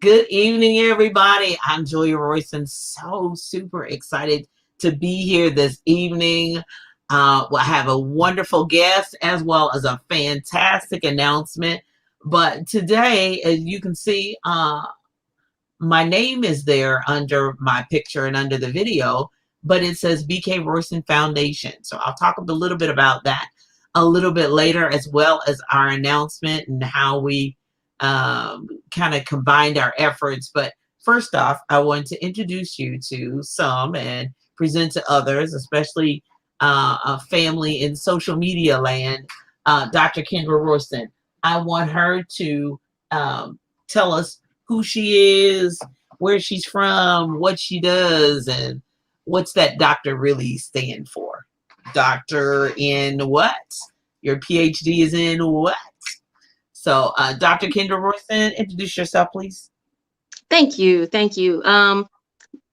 Good evening, everybody. I'm Julia Royston. So super excited to be here this evening. We'll have a wonderful guest as well as a fantastic announcement. But today, as you can see, my name is there under my picture and under the video, but it says BK Royston Foundation. So I'll talk a little bit about that a little bit later, as well as our announcement and how we kind of combined our efforts. But first off, I want to introduce you to some and present to others, especially a family in social media land, Dr. Kendra Royston. I want her to tell us who she is, where she's from, what she does, and what's that doctor really stand for. Doctor in what? Your PhD is in what? So, Dr. Kendra Royston, introduce yourself, please. Thank you. Thank you.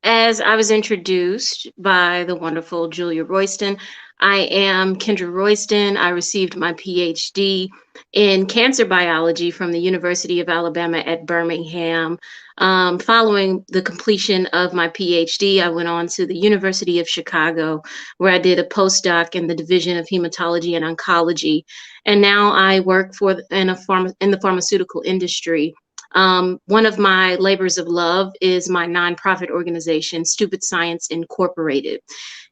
As I was introduced by the wonderful Julia Royston, I am Kendra Royston. I received my PhD in cancer biology from the University of Alabama at Birmingham. Following the completion of my PhD, I went on to the University of Chicago, where I did a postdoc in the Division of Hematology and Oncology. And now I work in the pharmaceutical industry. One of my labors of love is my nonprofit organization, Stupid Science Incorporated.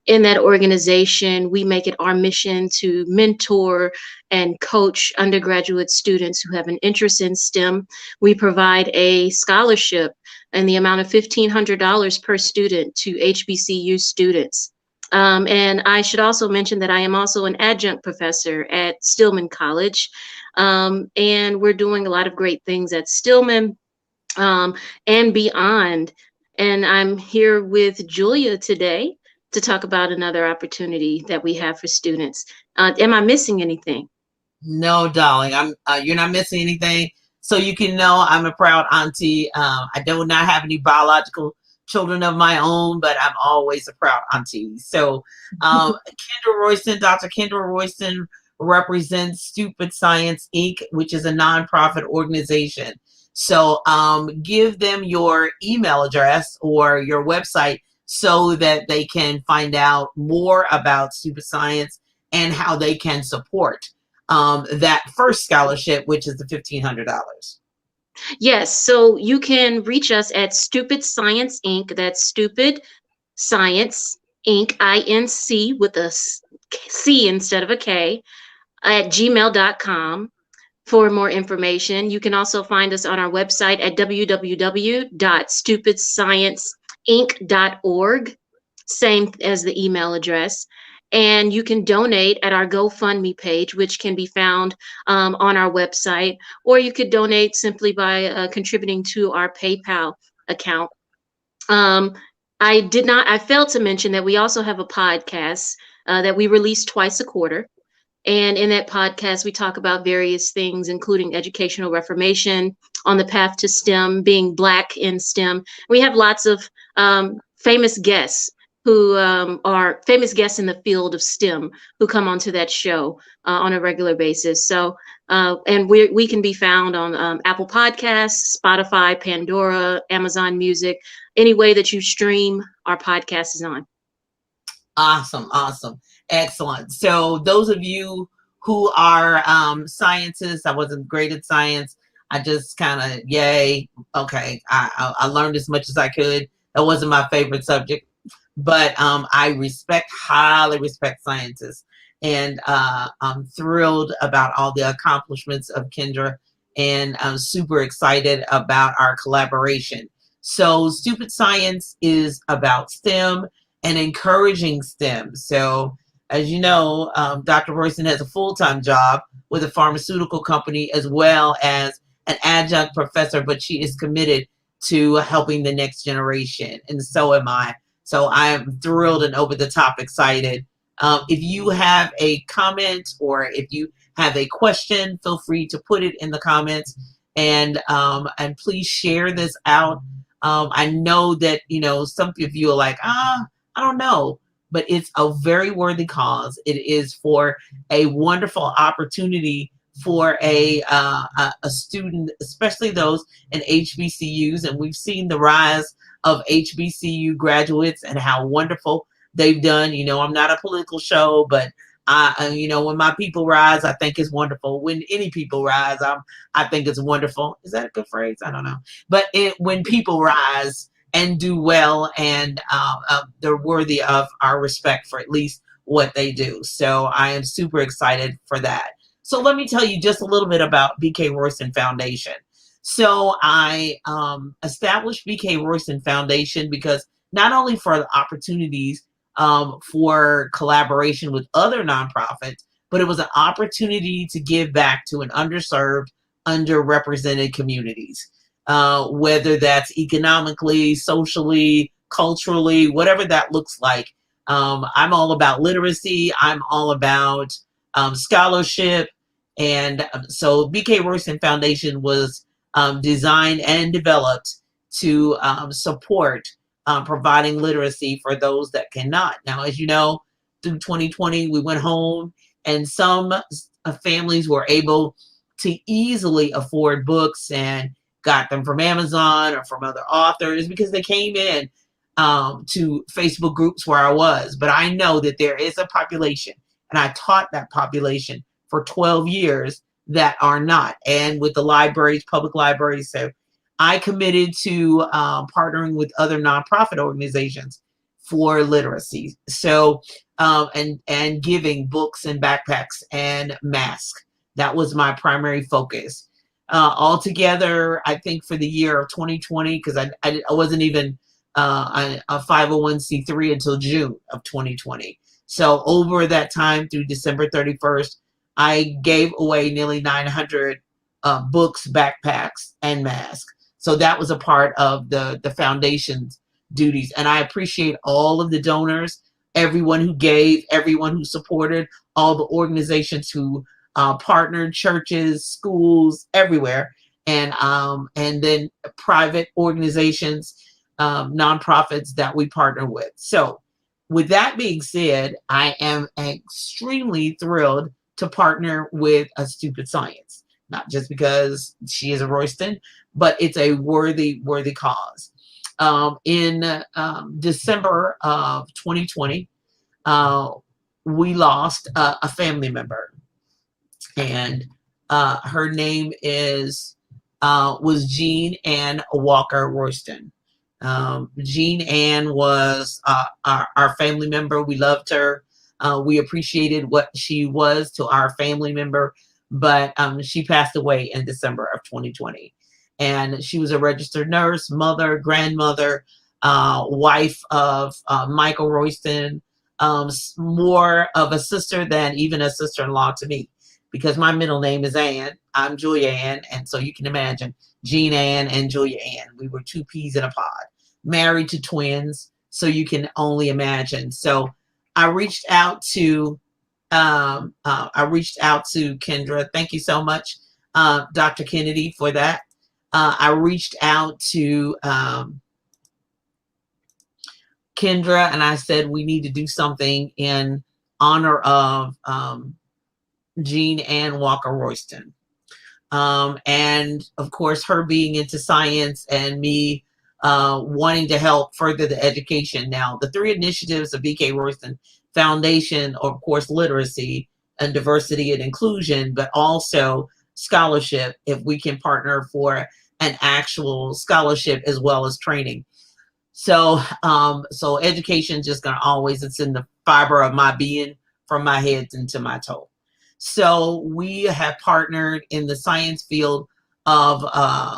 In that organization, we make it our mission to mentor and coach undergraduate students who have an interest in STEM. We provide a scholarship in the amount of $1,500 per student to HBCU students. And I should also mention that I am also an adjunct professor at Stillman College. And we're doing a lot of great things at Stillman and beyond. And I'm here with Julia today to talk about another opportunity that we have for students. Am I missing anything? No, darling, you're not missing anything. So you can know I'm a proud auntie. I do not have any biological children of my own, but I'm always a proud auntie. So Kendra Royston, Dr. Kendra Royston represents Stupid Science Inc., which is a nonprofit organization. So give them your email address or your website so that they can find out more about Stupid Science and how they can support that first scholarship, which is the $1,500. Yes, so you can reach us at Stupid Science Inc. That's Stupid Science Inc. INC with a C instead of a K at gmail.com for more information. You can also find us on our website at www.stupidscienceinc.org, same as the email address. And you can donate at our GoFundMe page, which can be found on our website, or you could donate simply by contributing to our PayPal account. I failed to mention that we also have a podcast that we release twice a quarter. And in that podcast, we talk about various things, including educational reformation, on the path to STEM, being Black in STEM. We have lots of famous guests who are famous guests in the field of STEM who come onto that show on a regular basis. So, and we can be found on Apple Podcasts, Spotify, Pandora, Amazon Music, any way that you stream our podcast is on. Awesome. Awesome. Excellent. So those of you who are scientists, I wasn't great at science. I just kind of, yay. Okay. I learned as much as I could. That wasn't my favorite subject, but I highly respect scientists. And I'm thrilled about all the accomplishments of Kendra, and I'm super excited about our collaboration. So Stupid Science is about STEM and encouraging STEM. So as you know, Dr. Royston has a full-time job with a pharmaceutical company as well as an adjunct professor, but she is committed to helping the next generation, and so am I. So I am thrilled and over the top excited. If you have a comment or if you have a question, feel free to put it in the comments, and please share this out. I know that, some of you are like, I don't know, but it's a very worthy cause. It is for a wonderful opportunity for a student, especially those in HBCUs. And we've seen the rise of HBCU graduates and how wonderful they've done. You know, I'm not a political show, but you know, when my people rise, I think it's wonderful. When any people rise, I think it's wonderful. Is that a good phrase? I don't know. But when people rise and do well, and they're worthy of our respect for at least what they do. So I am super excited for that. So let me tell you just a little bit about BK Royston Foundation. So I established BK Royston Foundation because not only for the opportunities for collaboration with other nonprofits, but it was an opportunity to give back to an underserved, underrepresented communities, whether that's economically, socially, culturally, whatever that looks like. I'm all about literacy. I'm all about scholarship. And so BK Royston Foundation was designed and developed to support providing literacy for those that cannot. Now, as you know, through 2020, we went home, and some families were able to easily afford books and got them from Amazon or from other authors because they came in to Facebook groups where I was. But I know that there is a population, and I taught that population for 12 years that are not. And with the libraries, public libraries, so I committed to partnering with other nonprofit organizations for literacy. So and giving books and backpacks and masks. That was my primary focus. Altogether, I think for the year of 2020, because I wasn't even a 501c3 until June of 2020. So over that time through December 31st, I gave away nearly 900 books, backpacks, and masks. So that was a part of the foundation's duties. And I appreciate all of the donors, everyone who gave, everyone who supported, all the organizations who partnered, churches, schools, everywhere, and then private organizations, nonprofits that we partner with. So with that being said, I am extremely thrilled to partner with A Stupid Science, not just because she is a Royston, but it's a worthy cause. In December of 2020, we lost a family member, and her name was Jean Ann Walker Royston. Jean Ann was our family member. We loved her. We appreciated what she was to our family member, but she passed away in December of 2020. And she was a registered nurse, mother, grandmother, wife of Michael Royston, more of a sister than even a sister-in-law to me, because my middle name is Ann. I'm Julia Ann, and so you can imagine Jean Ann and Julia Ann. We were two peas in a pod, married to twins, so you can only imagine. So I reached out to Kendra. Thank you so much, Dr. Kennedy, for that. I reached out to Kendra, and I said we need to do something in honor of Jean Ann Walker Royston. And of course, her being into science and me wanting to help further the education. Now, the three initiatives of BK Royston Foundation are, of course, literacy and diversity and inclusion, but also scholarship, if we can partner for an actual scholarship as well as training. So education just gonna always, it's in the fiber of my being, from my head into my toe. So we have partnered in the science field of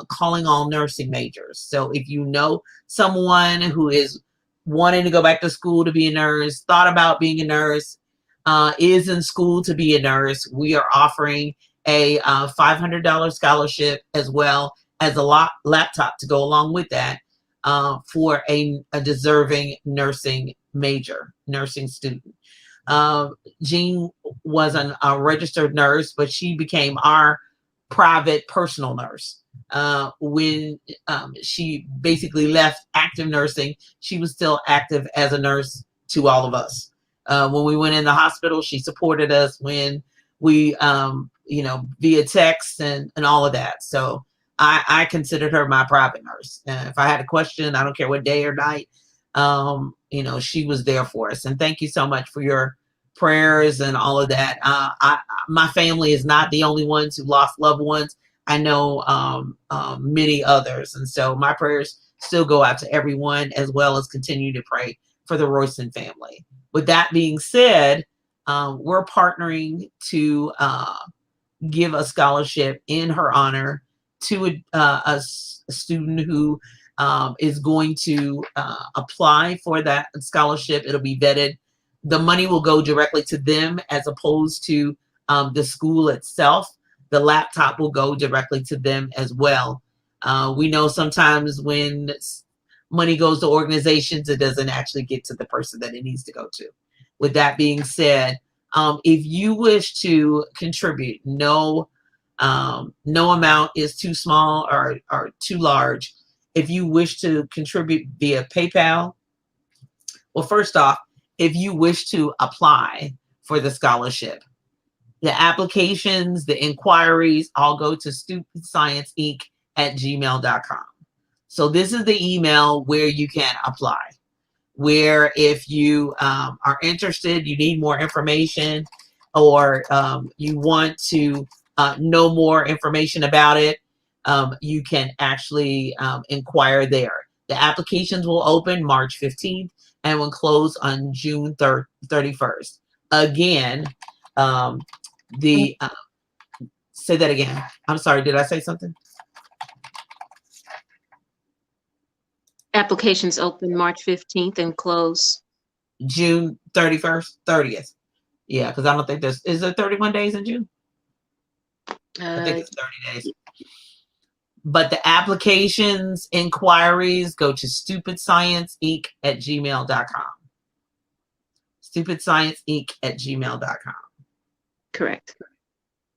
calling all nursing majors. So if you know someone who is wanting to go back to school to be a nurse, thought about being a nurse, is in school to be a nurse, we are offering a $500 scholarship as well as a laptop to go along with that for a deserving nursing major, nursing student. Jean was a registered nurse, but she became our private personal nurse. When she basically left active nursing, she was still active as a nurse to all of us. When we went in the hospital, she supported us. When we via text and all of that. So I considered her my private nurse. If I had a question, I don't care what day or night, she was there for us. And thank you so much for your prayers and all of that. My family is not the only ones who lost loved ones. I know many others. And so my prayers still go out to everyone, as well as continue to pray for the Royston family. With that being said, we're partnering to give a scholarship in her honor to a student who is going to apply for that scholarship. It'll be vetted. The money will go directly to them as opposed to the school itself. The laptop will go directly to them as well. We know sometimes when money goes to organizations, it doesn't actually get to the person that it needs to go to. With that being said, if you wish to contribute, no amount is too small or too large. If you wish to contribute via PayPal, well, first off, if you wish to apply for the scholarship, the applications, the inquiries all go to stupidscienceinc@gmail.com. So this is the email where you can apply, where if you are interested, you need more information, or you want to know more information about it, you can actually inquire there. The applications will open March 15th and will close on June 31st. Again, say that again. I'm sorry, did I say something? Applications open March 15th and close June 31st, 30th. Yeah, because I don't think is there 31 days in June? I think it's 30 days. But the applications, inquiries go to stupidscienceinc@gmail.com. Stupidscienceinc@gmail.com. Correct.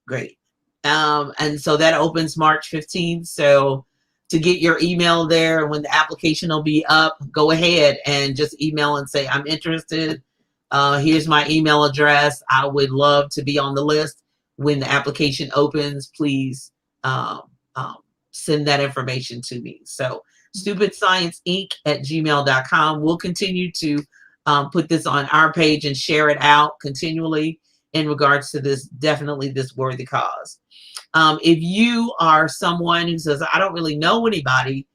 Great. And so that opens March 15th. So to get your email there, when the application will be up, go ahead and just email and say, I'm interested. Here's my email address. I would love to be on the list. When the application opens, please send that information to me. So stupidscienceinc@gmail.com. We'll continue to put this on our page and share it out continually in regards to this worthy cause. If you are someone who says, I don't really know anybody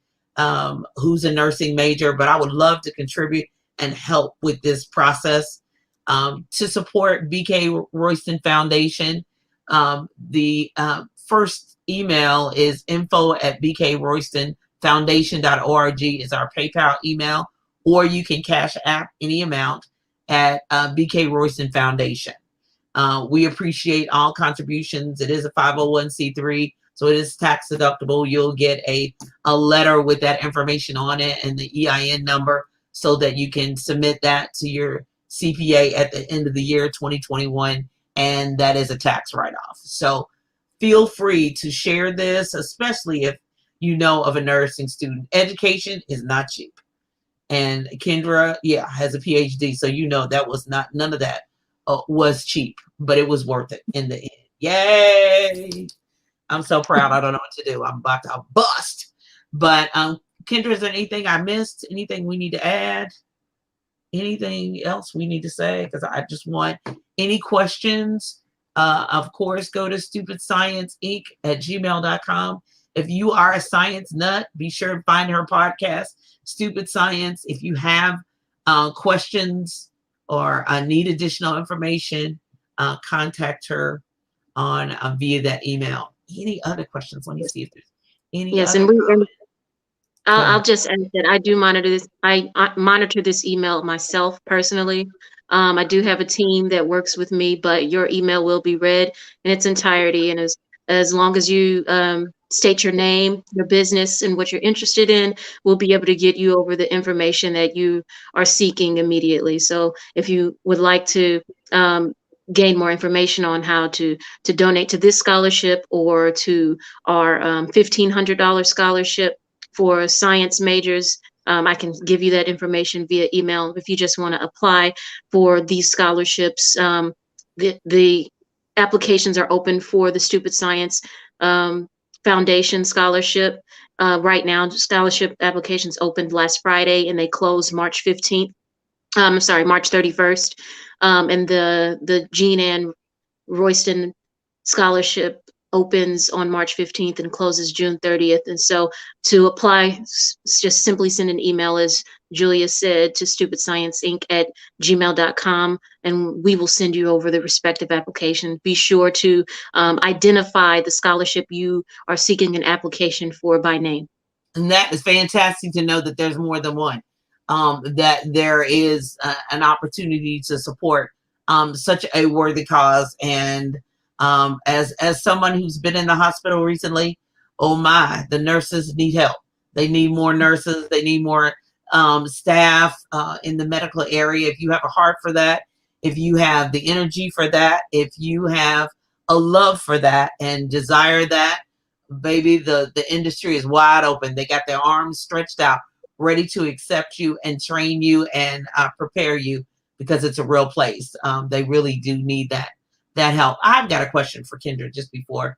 who's a nursing major, but I would love to contribute and help with this process to support BK Royston Foundation, the first email is info@bkroystonfoundation.org is our PayPal email, or you can cash app any amount at BK Royston Foundation. We appreciate all contributions. It is a 501c3, so it is tax deductible. You'll get a letter with that information on it and the EIN number so that you can submit that to your CPA at the end of the year 2021, and that is a tax write-off. So feel free to share this, especially if you know of a nursing student. Education is not cheap. And Kendra, has a PhD, so that was none of that was cheap, but it was worth it in the end. Yay! I'm so proud. I don't know what to do. I'm about to bust. But Kendra, is there anything I missed? Anything we need to add? Anything else we need to say? Because I just want any questions. Of course, go to stupidscienceinc@gmail.com. If you are a science nut, be sure to find her podcast, Stupid Science. If you have questions or need additional information, contact her on via that email. Any other questions? Let me see if there's any yes, other comments. I'll just add that I do monitor this. I monitor this email myself personally. I do have a team that works with me, but your email will be read in its entirety, and as long as you state your name, your business, and what you're interested in, we'll be able to get you over the information that you are seeking immediately. So if you would like to gain more information on how to donate to this scholarship or to our $1,500 scholarship for science majors, I can give you that information via email. If you just want to apply for these scholarships, the applications are open for the Stupid Science um, Foundation scholarship. Right now, scholarship applications opened last Friday and they closed March 15th. Sorry, March 31st. And the Jean Ann Royston scholarship opens on March 15th and closes June 30th. And so to apply, just simply send an email, as Julia said, to stupidscienceinc@gmail.com, and we will send you over the respective application. Be sure to identify the scholarship you are seeking an application for by name. And that is fantastic to know that there's more than one. That there is an opportunity to support such a worthy cause. And as someone who's been in the hospital recently, oh my, the nurses need help. They need more nurses. They need more staff in the medical area. If you have a heart for that, if you have the energy for that, if you have a love for that and desire that, baby, the industry is wide open. They got their arms stretched out, ready to accept you and train you and prepare you, because it's a real place. They really do need that help. I've got a question for Kendra just before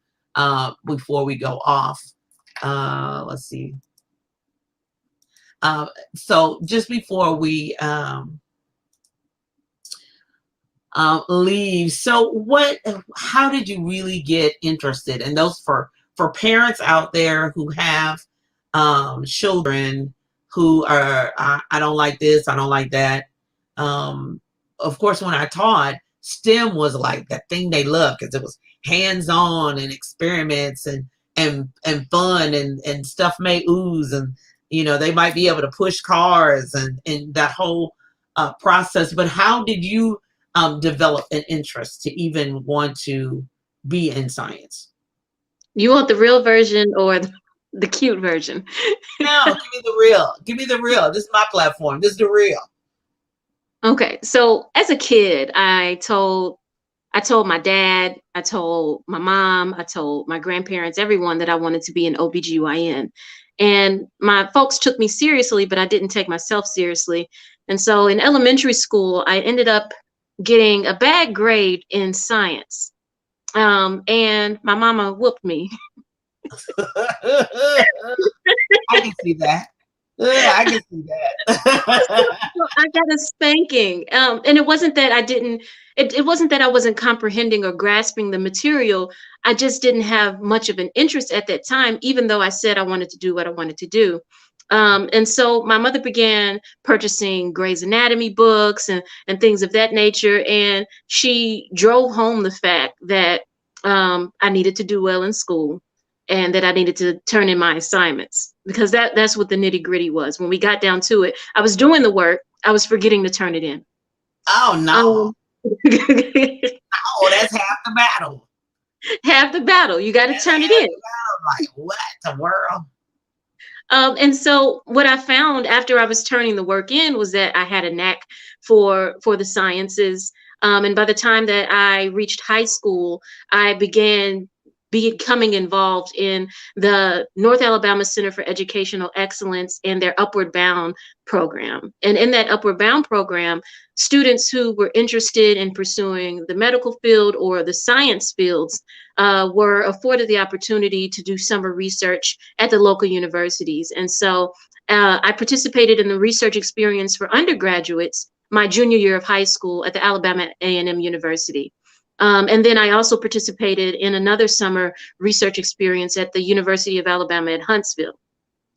we go off. Let's see. So just before we leave, so how did you really get interested in those, for parents out there who have children who are, I don't like this, I don't like that. Of course, when I taught, STEM was like that thing they loved, because it was hands-on and experiments and fun, and stuff may ooze, and they might be able to push cars and that whole process. But how did you develop an interest to even want to be in science? You want the real version or the cute version? No, give me the real. Give me the real. This is my platform. This is the real. Okay, so as a kid, I told my dad, I told my mom, I told my grandparents, everyone, that I wanted to be an OBGYN. And my folks took me seriously, but I didn't take myself seriously. And so in elementary school, I ended up getting a bad grade in science. And my mama whooped me. I can see that. I can see that. So I got a spanking. And it wasn't that I didn't, it wasn't that I wasn't comprehending or grasping the material. I just didn't have much of an interest at that time, even though I said I wanted to do what I wanted to do. And so my mother began purchasing Grey's Anatomy books and things of that nature. And she drove home the fact that I needed to do well in school and that I needed to turn in my assignments, because that's what the nitty gritty was. When we got down to it, I was doing the work, I was forgetting to turn it in. Oh no. Um, Oh, that's half the battle. Half the battle, you got to That's turn it half in. the battle. Like, what the world? And so what I found after I was turning the work in was that I had a knack for the sciences. And by the time that I reached high school, I began becoming involved in the North Alabama Center for Educational Excellence and their Upward Bound program. And in that Upward Bound program, students who were interested in pursuing the medical field or the science fields were afforded the opportunity to do summer research at the local universities. And so I participated in the research experience for undergraduates my junior year of high school at the Alabama A&M University. And then I also participated in another summer research experience at the University of Alabama at Huntsville.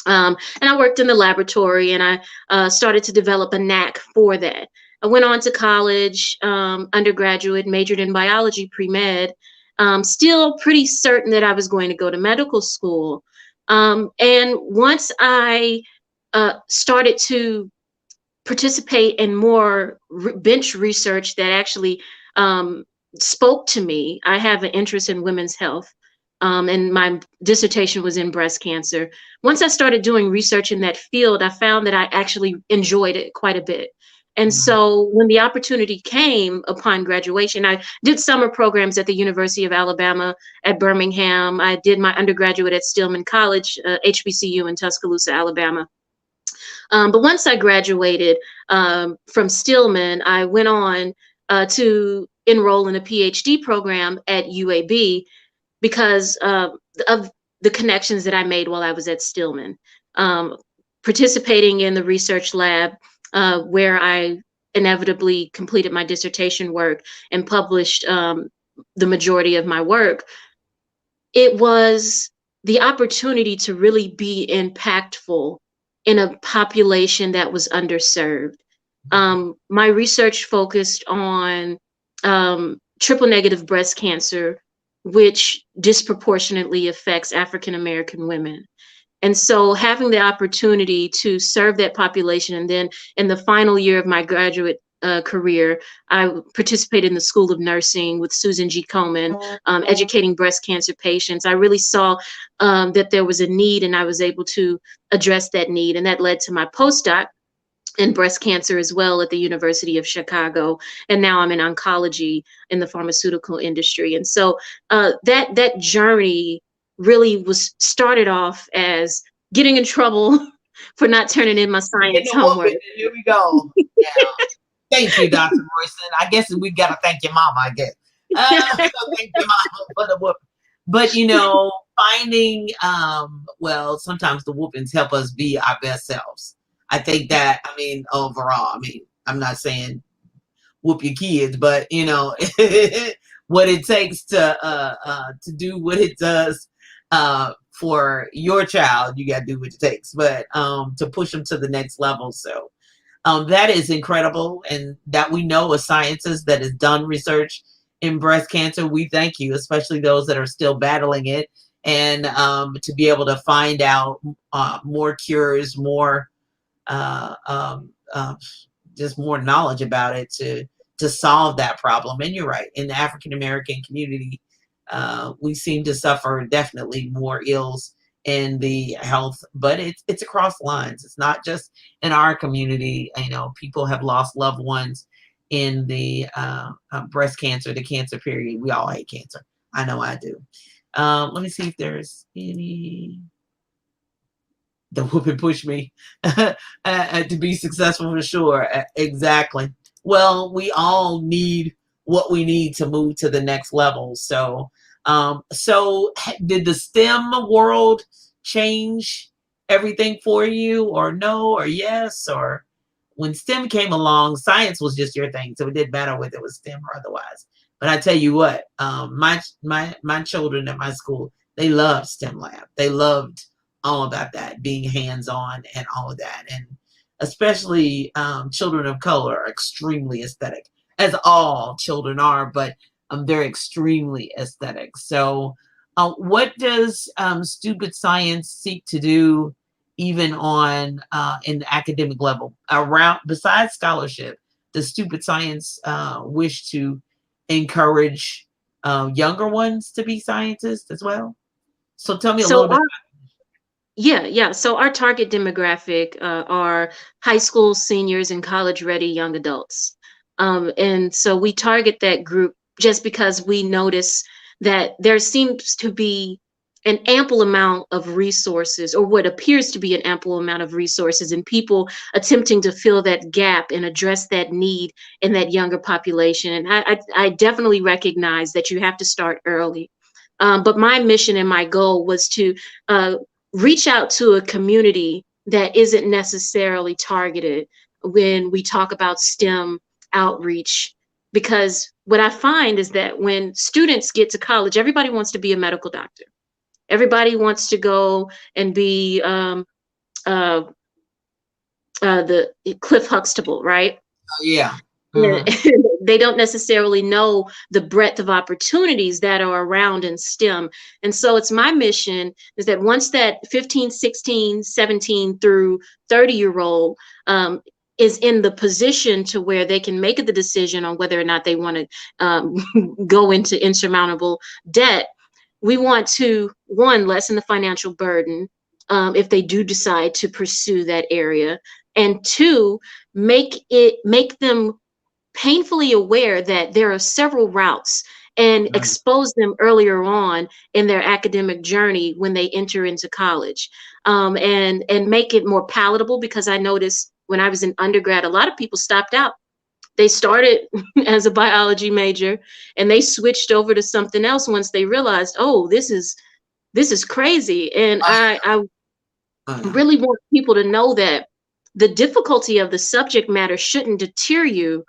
And I worked in the laboratory, and I started to develop a knack for that. I went on to college, undergraduate, majored in biology pre-med, still pretty certain that I was going to go to medical school. And once I started to participate in more bench research that actually spoke to me. I have an interest in women's health, and my dissertation was in breast cancer. Once I started doing research in that field, I found that I actually enjoyed it quite a bit. And so when the opportunity came upon graduation, I did summer programs at the University of Alabama at Birmingham. I did my undergraduate at Stillman College, HBCU in Tuscaloosa, Alabama. But once I graduated from Stillman, I went on to enroll in a PhD program at UAB because of the connections that I made while I was at Stillman, um, participating in the research lab, where I inevitably completed my dissertation work and published the majority of my work. It was the opportunity to really be impactful in a population that was underserved. My research focused on triple negative breast cancer, which disproportionately affects African American women. And so having the opportunity to serve that population, and then in the final year of my graduate career, I participated in the School of Nursing with Susan G. Komen, educating breast cancer patients. I really saw that there was a need, and I was able to address that need. And that led to my postdoc in breast cancer as well at the University of Chicago. And now I'm in oncology in the pharmaceutical industry. And so that journey really was started off as getting in trouble for not turning in my Getting science a whooping. homework. Here we go. Yeah. Thank you, Dr. Royston. I guess we got to thank your mama, I guess. Thank your mama for the whooping. But, finding, well, sometimes the whoopings help us be our best selves. I think that, overall, I'm not saying whoop your kids, but, what it takes to do what it does for your child, you got to do what it takes, but to push them to the next level. So, that is incredible, and that we know a scientist that has done research in breast cancer. We thank you, especially those that are still battling it, and to be able to find out more cures, more uh, um, uh, just more knowledge about it to solve that problem. And you're right, in the African American community, we seem to suffer definitely more ills in the health, but it's across lines. It's not just in our community. People have lost loved ones in the breast cancer, the cancer period. We all hate cancer. I know I do. Let me see if there's any. The whoop and push me to be successful for sure. Exactly. Well, we all need what we need to move to the next level. So did the STEM world change everything for you, or no, or yes? Or when STEM came along, science was just your thing, so it didn't matter whether it was STEM or otherwise. But I tell you what, my children at my school, they loved STEM lab. They loved all about that, being hands-on and all of that. And especially children of color are extremely aesthetic, as all children are, but they're extremely aesthetic. So what does stupid science seek to do, even on in the academic level, around besides scholarship? Does stupid science wish to encourage younger ones to be scientists as well? So tell me a So little bit. yeah. So our target demographic are high school seniors and college-ready young adults. And so we target that group just because we notice that there seems to be an ample amount of resources, or what appears to be an ample amount of resources, and people attempting to fill that gap and address that need in that younger population. And I definitely recognize that you have to start early. But my mission and my goal was to uh, reach out to a community that isn't necessarily targeted when we talk about STEM outreach. Because what I find is that when students get to college, everybody wants to be a medical doctor. Everybody wants to go and be uh, the Cliff Huxtable, right? Yeah. Yeah, Mhm. they don't necessarily know the breadth of opportunities that are around in STEM. And so it's my mission is that once that 15, 16, 17 through 30-year-old is in the position to where they can make the decision on whether or not they want to go into insurmountable debt, we want to, one, lessen the financial burden if they do decide to pursue that area, and two, make them painfully aware that there are several routes, and Right. expose them earlier on in their academic journey when they enter into college, and make it more palatable, because I noticed when I was in undergrad, a lot of people stopped out They started as a biology major and they switched over to something else once they realized, oh, this is crazy. And I Uh, really want people to know that the difficulty of the subject matter shouldn't deter you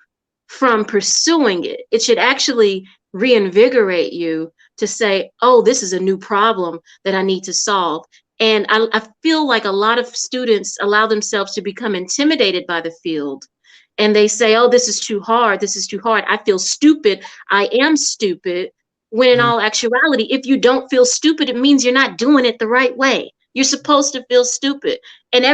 from pursuing it. It should actually reinvigorate you to say, oh, this is a new problem that I need to solve. And I feel like a lot of students allow themselves to become intimidated by the field. And they say, oh, this is too hard. This is too hard. I feel stupid. I am stupid. When in mm, all actuality, if you don't feel stupid, it means you're not doing it the right way. You're supposed to feel stupid. And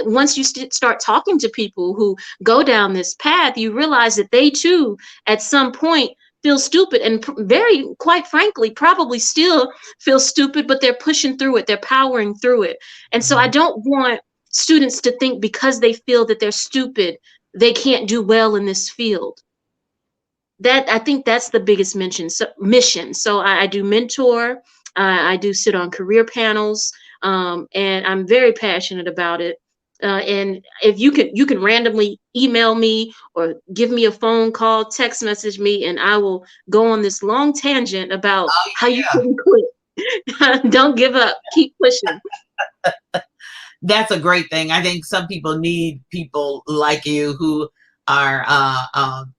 once you start talking to people who go down this path, you realize that they too, at some point, feel stupid and very, quite frankly, probably still feel stupid, but they're pushing through it, they're powering through it. And so I mm, don't want students to think because they feel that they're stupid, they can't do well in this field. That I think that's the biggest mission. So I do mentor, I do sit on career panels, and I'm very passionate about it. And if you can randomly email me or give me a phone call, text message me, and I will go on this long tangent about oh how you yeah, shouldn't quit. Don't give up. Keep pushing. that's a great thing. I think some people need people like you who are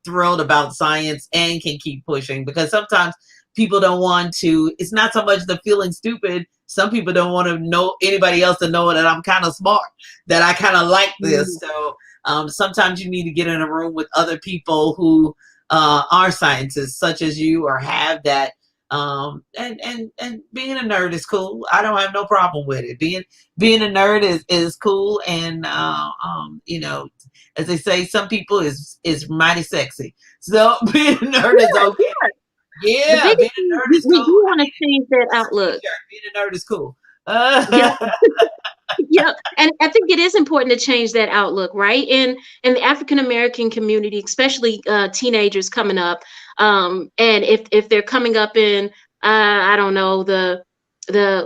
thrilled about science and can keep pushing, because sometimes people don't want to. It's not so much the feeling stupid. Some people don't want to know anybody else to know that I'm kind of smart, that I kind of like this. Mm, So sometimes you need to get in a room with other people who are scientists, such as you, or have that. And being a nerd is cool. I don't have no problem with it. Being a nerd is cool, and you know, as they say, some people is mighty sexy. So being a nerd is yeah, okay. yeah. The Yeah, being biggest a thing nerd we, is we cool. do want to change that That's a outlook. t-shirt. Being a nerd is cool. Yeah, yeah, and I think it is important to change that outlook, right? In the African American community, especially teenagers coming up, and if they're coming up in I don't know, the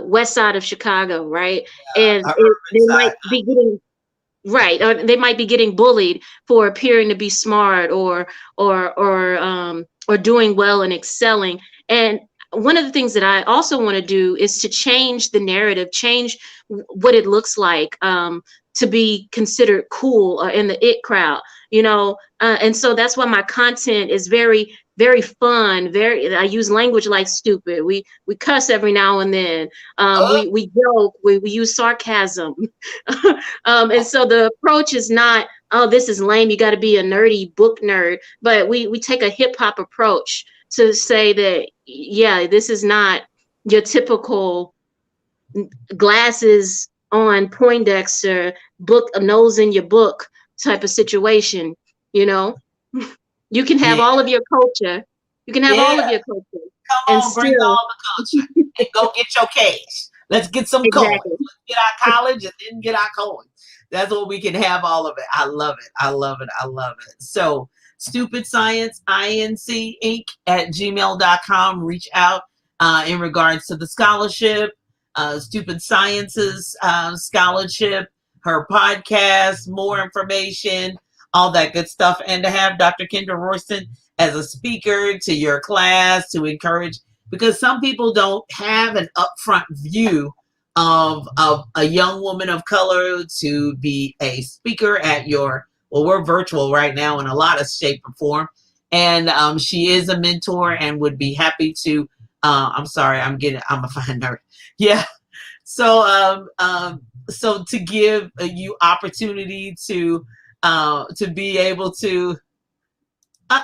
west side of Chicago, right? And urban they might side. be getting right, or they might be getting bullied for appearing to be smart or doing well and excelling. And one of the things that I also want to do is to change the narrative, change what it looks like, to be considered cool or in the it crowd, and so that's why my content is very, very fun. Very, I use language like stupid. We cuss every now and then. Oh, We joke. We use sarcasm. And so the approach is not, oh, this is lame. You got to be a nerdy book nerd. But we take a hip hop approach to say that, yeah, this is not your typical glasses on Poindexter, book, a nose in your book type of situation. You know, you can have yeah, all of your culture. You can have all of yeah. your culture Come and on, bring still, all the culture and go get your cash. Let's get some coins. exactly. Let's get our college and then get our coins. That's what we can have all of it. I love it. I love it. I love it. So, Stupid Science, Inc. at gmail.com. Reach out in regards to the scholarship, Stupid Sciences scholarship, her podcast, more information, all that good stuff. And to have Dr. Kendra Royston as a speaker to your class to encourage, because some people don't have an upfront view of a young woman of color to be a speaker at your, well, we're virtual right now in a lot of shape or form. And she is a mentor and would be happy to I'm sorry, I'm a fine nerd. Yeah. So so to give you opportunity to be able to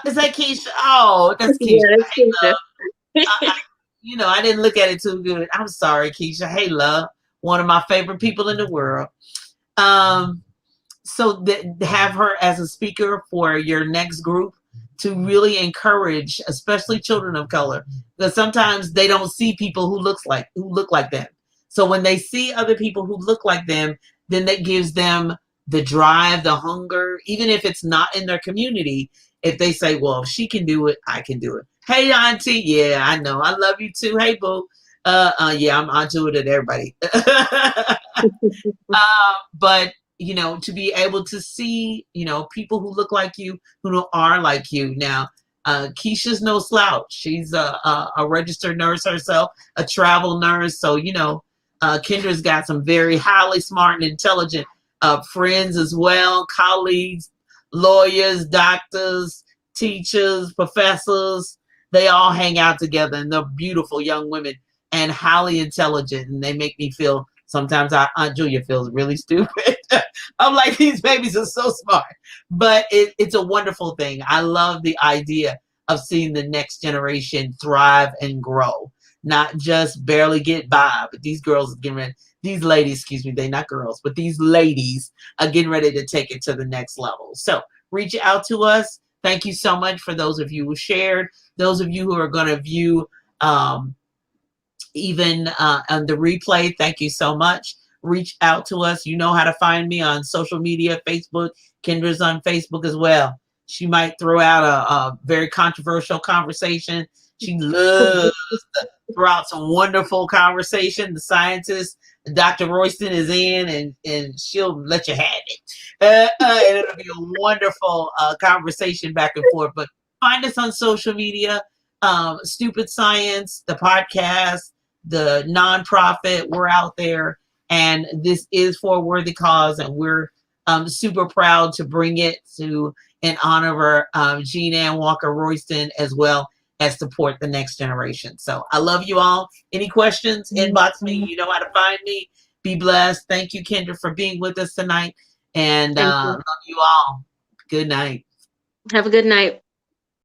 is that Keisha? Oh, that's Keisha. Yeah, that's Hey, Keisha. love. I, I didn't look at it too good. I'm sorry, Keisha. Hey, love. One of my favorite people in the world. Um, so have her as a speaker for your next group to really encourage, especially children of color, because sometimes they don't see people who look like them. So when they see other people who look like them, then that gives them the drive, the hunger, even if it's not in their community. If they say, well, if she can do it, I can do it. Hey, auntie. Yeah, I know. I love you too. Hey, boo. Yeah, I'll do it at everybody. But to be able to see, people who look like you, who are like you. Now, Keisha's no slouch. She's a registered nurse herself, a travel nurse. So, Kendra's got some very highly smart and intelligent friends as well, colleagues, lawyers, doctors, teachers, professors. They all hang out together, and they're beautiful young women and highly intelligent. And they make me feel sometimes Aunt Julia feels really stupid. I'm like, these babies are so smart, but it's a wonderful thing. I love the idea of seeing the next generation thrive and grow, not just barely get by, but these girls are getting ready. These ladies, excuse me, they're not girls, but these ladies are getting ready to take it to the next level. So reach out to us. Thank you so much for those of you who shared, those of you who are going to view even on the replay. Thank you so much. Reach out to us. You know how to find me on social media, Facebook. Kendra's on Facebook as well. She might throw out a very controversial conversation. She loves to throw out some wonderful conversation. The scientist, Dr. Royston, is in, and she'll let you have it. And it'll be a wonderful conversation back and forth. But find us on social media, Stupid Science, the podcast, the nonprofit. We're out there, and this is for a worthy cause, and we're super proud to bring it to in honor of Jean Ann Walker Royston, as well as support the next generation. So I love you all. Any questions? Inbox me. You know how to find me. Be blessed. Thank you, Kendra, for being with us tonight, and Thank you. love you all. Good night. Have a good night.